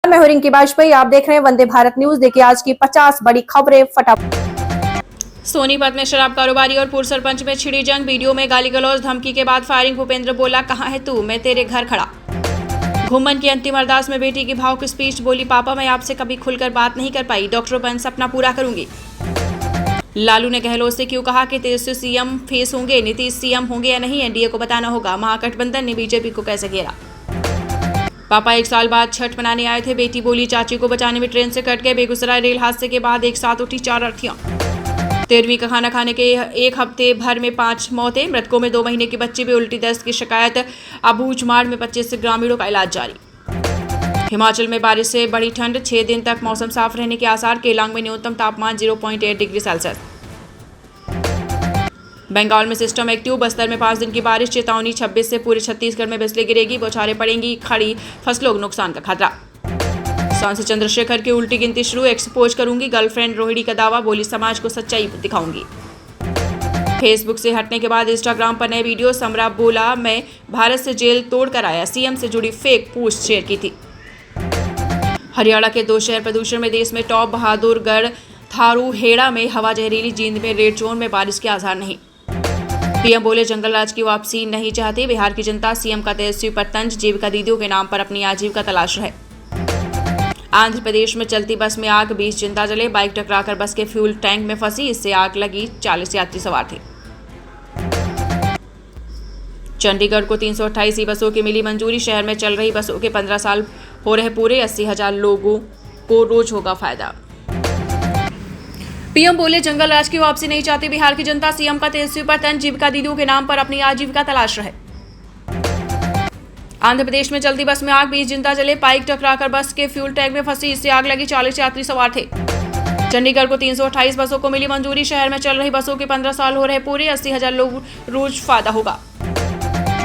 मैं हूं रिंकी बाजपेयी, आप देख रहे हैं वंदे भारत न्यूज। देखिए आज की 50 बड़ी खबरें फटाफट। सोनीपत में शराब कारोबारी और पूर्व सरपंच में छिड़ी जंग। वीडियो में गाली गलौज, धमकी के बाद फायरिंग। भूपेंद्र बोला, कहां है तू, मैं तेरे घर खड़ा। घुमन की अंतिम अरदास में बेटी की भावुक स्पीच। बोली, पापा मैं आपसे कभी खुलकर बात नहीं कर पाई, डॉक्टर बन सपना पूरा करूंगी। लालू ने गहलोत से क्यों कहा कि तेजस्वी सीएम फेस होंगे, नीतीश सीएम होंगे या नहीं, एनडीए को बताना होगा। महागठबंधन ने बीजेपी को कैसे घेरा। पापा 1 साल बाद छठ मनाने आए थे। बेटी बोली, चाची को बचाने में ट्रेन से कट गए। बेगूसराय रेल हादसे के बाद एक साथ उठी 4 अर्थियां। 13वीं का खाना खाने के 1 हफ्ते भर में 5 मौतें। मृतकों में 2 महीने की बच्ची भी उल्टी दस्त की शिकायत। अबूझमाड़ में 25 ग्रामीणों का इलाज जारी। हिमाचल में बारिश से बढ़ी ठंड, 6 दिन तक मौसम साफ रहने के आसार। केलांग में न्यूनतम तापमान 0.8 डिग्री सेल्सियस। बंगाल में सिस्टम एक्टिव, बस्तर में 5 दिन की बारिश। चेतावनी, 26 से पूरे छत्तीसगढ़ में बिजली गिरेगी, बौछारें पड़ेंगी, खड़ी फसलों को नुकसान का खतरा। सांसद चंद्रशेखर की उल्टी गिनती शुरू, एक्सपोज करूंगी। गर्लफ्रेंड रोहिणी का दावा, बोली समाज को सच्चाई दिखाऊंगी। फेसबुक से हटने के बाद इंस्टाग्राम पर नए वीडियो। समरा बोला, मैं भारत से जेल तोड़ कर आया, सीएम से जुड़ी फेक पोस्ट शेयर की थी। हरियाणा के 2 शहर प्रदूषण में देश में टॉप। बहादुरगढ़, थारू हेड़ा में हवा जहरीली, जींद में रेड जोन में बारिश के आसार नहीं। पीएम बोले, जंगल राज की वापसी नहीं चाहते बिहार की जनता, सीएम का तेजस्वी पर तंज। जीविका दीदियों के नाम पर अपनी आजीविका तलाश रहे। आंध्र प्रदेश में चलती बस में आग, 20 जिंदा जले। बाइक टकराकर बस के फ्यूल टैंक में फंसी, इससे आग लगी, 40 यात्री सवार थे। चंडीगढ़ को 328 बसों की मिली मंजूरी। शहर में चल रही बसों के 15 साल हो रहे पूरे, 80,000 लोगों को रोज होगा फायदा। पीएम बोले, जंगल राज की वापसी नहीं चाहती बिहार की जनता, सीएम का तेजस्वी पर तंज। जीविका दीदियों के नाम पर अपनी आजीविका तलाश रहे। आंध्र प्रदेश में चलती बस में आग, 20 जिंदा जले। बाइक टकराकर बस के फ्यूल टैंक में फंसी, इससे आग लगी, 40 यात्री सवार थे। चंडीगढ़ को 328 बसों को मिली मंजूरी। शहर में चल रही बसों के 15 साल हो रहे पूरे, 80,000 लोग रोज फायदा होगा।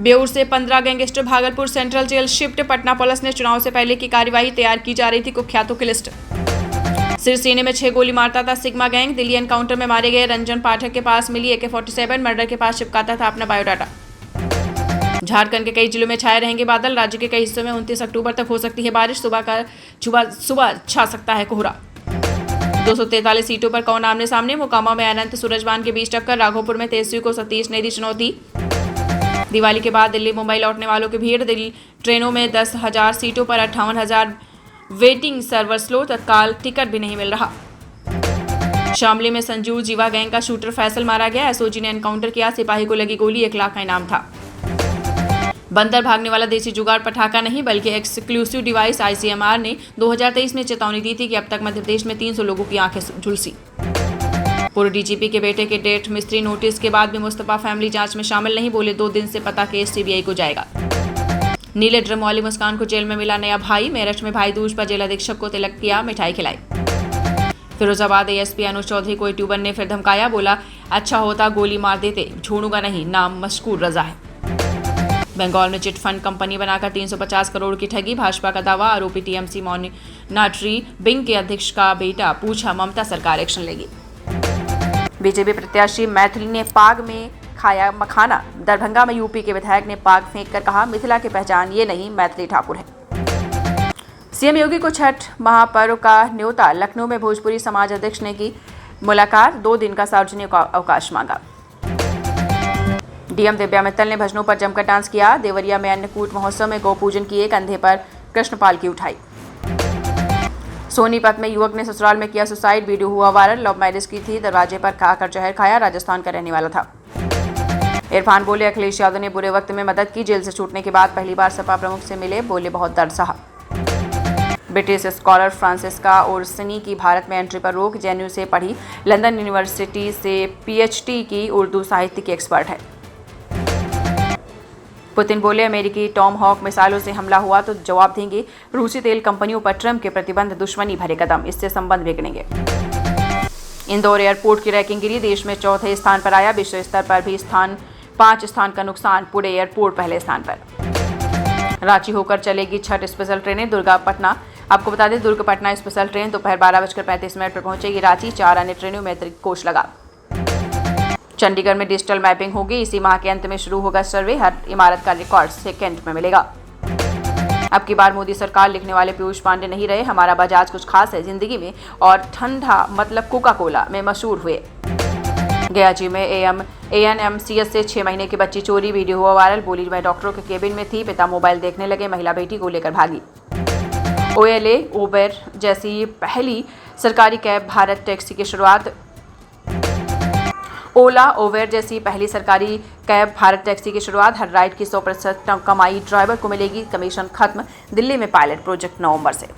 बेउर से 15 gangster Bhagalpur central jail shift. Patna police ने चुनाव से पहले की कार्यवाही, तैयार की जा रही थी कुख्यातों की लिस्ट। सिरसीने में 6 गोली मारता था सिग्मा गैंग। दिल्ली एनकाउंटर में मारे गए रंजन पाठक के पास मिली AK-47, मर्डर के पास चिपकाता था अपना बायोडाटा। झारखंड के कई जिलों में छाए रहेंगे बादल। राज्य के कई हिस्सों में 29 अक्टूबर तक हो सकती है बारिश। सुबह छा सकता है कोहरा। 243 सीटों पर कौन आमने सामने। मोकामा में अनंत सूरजवान के बीच टक्कर। राघोपुर में तेजस्वी को सतीश ने दी चुनौती। दिवाली के बाद दिल्ली मुंबई लौटने वालों की भीड़। दिल्ली ट्रेनों में 10,000 सीटों पर 58,000 वेटिंग, सर्वर स्लो, तत्काल टिकट भी नहीं मिल रहा। शामली में संजू जीवा गैंग का शूटर फैसल मारा गया। एसओजी ने एनकाउंटर किया, सिपाही को लगी गोली, 1 लाख का इनाम था। बंदर भागने वाला देसी जुगाड़ पटाखा नहीं बल्कि एक्सक्लूसिव डिवाइस। ICMR ने 2023 में चेतावनी दी थी कि अब तक मध्य प्रदेश में 300 लोगों की आंखें झुलसी। पूर्व डीजीपी के बेटे के डेथ मिस्ट्री नोटिस के बाद भी मुस्तफा फैमिली जांच में शामिल नहीं। बोले, 2 दिन से पता केस CBI को जाएगा। नीले ड्रम वाली मुस्कान को जेल में मिला नया भाई। मेरठ में भाई दूज पर जेल अधीक्षक को तिलक किया, मिठाई खिलाई। फिरोजाबाद ASP अनुज चौधरी को यूट्यूबर ने फिर धमकाया। बोला, अच्छा होता गोली मार देते, छोड़ूंगा नहीं, नाम मशकूर रजा है। बंगाल में चिट फंड कंपनी बनाकर 350 करोड़ की ठगी। भाजपा का दावा, आरोपी TMC मॉनिटरी विंग के अध्यक्ष का बेटा। पूछा, ममता सरकार एक्शन लेगी। बीजेपी प्रत्याशी मैथिली ने पाग में खाया मखाना। दरभंगा में यूपी के विधायक ने पाग फेंक कर कहा, मिथिला की पहचान ये नहीं, मैथिली ठाकुर है। सीएम योगी को छठ महापर्व का न्योता। लखनऊ में भोजपुरी समाज अध्यक्ष ने की मुलाकात। 2 दिन का सार्वजनिक अवकाश मांगा। डीएम दिव्या मित्तल ने भजनों पर जमकर डांस किया। देवरिया में अन्नकूट महोत्सव में गौ पूजन किए, कंधे पर कृष्णपाल की उठाई। सोनीपत में युवक ने ससुराल में किया सुसाइड, वीडियो हुआ वायरल। लव मैरिज की थी, दरवाजे पर खाकर जहर खाया, राजस्थान का रहने वाला था। इरफान बोले, अखिलेश यादव ने बुरे वक्त में मदद की, जेल से छूटने के बाद पहली बार सपा प्रमुख से मिले, बोले बहुत दर्द सहा। ब्रिटिश स्कॉलर फ्रांसिस्का ओर्सनी की भारत में एंट्री पर रोक। JNU से पढ़ी, लंदन यूनिवर्सिटी से PhD की, उर्दू साहित्य की एक्सपर्ट है। पुतिन बोले, अमेरिकी टॉम हॉक मिसाइलों से हमला हुआ तो जवाब देंगे। रूसी तेल कंपनियों पर ट्रंप के प्रतिबंध दुश्मनी भरे कदम, इससे संबंध बिगड़ेंगे। इंदौर एयरपोर्ट की रैंकिंग गिरी, देश में 4थे स्थान पर आया। विश्व स्तर पर भी 5 स्थान का नुकसान, पुणे एयरपोर्ट पहले स्थान पर। रांची होकर चलेगी 6 स्पेशल ट्रेनें, दुर्गा पटना। आपको बता दें, दुर्ग पटना स्पेशल ट्रेन दोपहर 12:35 पर पहुंचेगी रांची। 4 अन्य ट्रेनों में अतिरिक्त कोच लगा। चंडीगढ़ में डिजिटल मैपिंग होगी। इसी माह के अंत में शुरू होगा सर्वे। हर इमारत का रिकॉर्ड सेकंड में मिलेगा। अब की बार मोदी सरकार लिखने वाले पीयूष पांडे नहीं रहे, हमारा बजाज कुछ खास है जिंदगी में और ठंडा मतलब कोका कोला में मशहूर हुए। गयाजी में ANMCS से 6 महीने की बच्ची चोरी, वीडियो हुआ वायरल। बोली मैं डॉक्टरों के केबिन में थी, पिता मोबाइल देखने लगे, महिला बेटी को लेकर भागी। उबर जैसी पहली सरकारी कैब भारत टैक्सी की शुरुआत। ओला उबर जैसी पहली सरकारी कैब भारत टैक्सी की शुरुआत। हर राइड की 100% कमाई ड्राइवर को मिलेगी, कमीशन खत्म। दिल्ली में पायलट प्रोजेक्ट नवंबर से।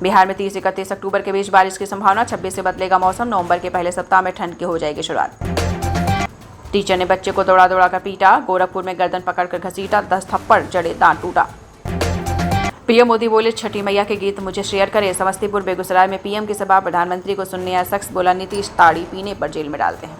बिहार में 30-31 अक्टूबर के बीच बारिश की संभावना। 26 से बदलेगा मौसम। नवंबर के पहले सप्ताह में ठंड की हो जाएगी शुरुआत। टीचर ने बच्चे को दौड़ा कर पीटा। गोरखपुर में गर्दन पकड़कर घसीटा, 10 थप्पड़ जड़े, दांत टूटा। पीएम मोदी बोले छठी मैया के गीत मुझे शेयर करें। समस्तीपुर बेगूसराय में पीएम की सभा। प्रधानमंत्री को सुनने आया शख्स बोला नीतीश ताड़ी पीने पर जेल में डालते हैं।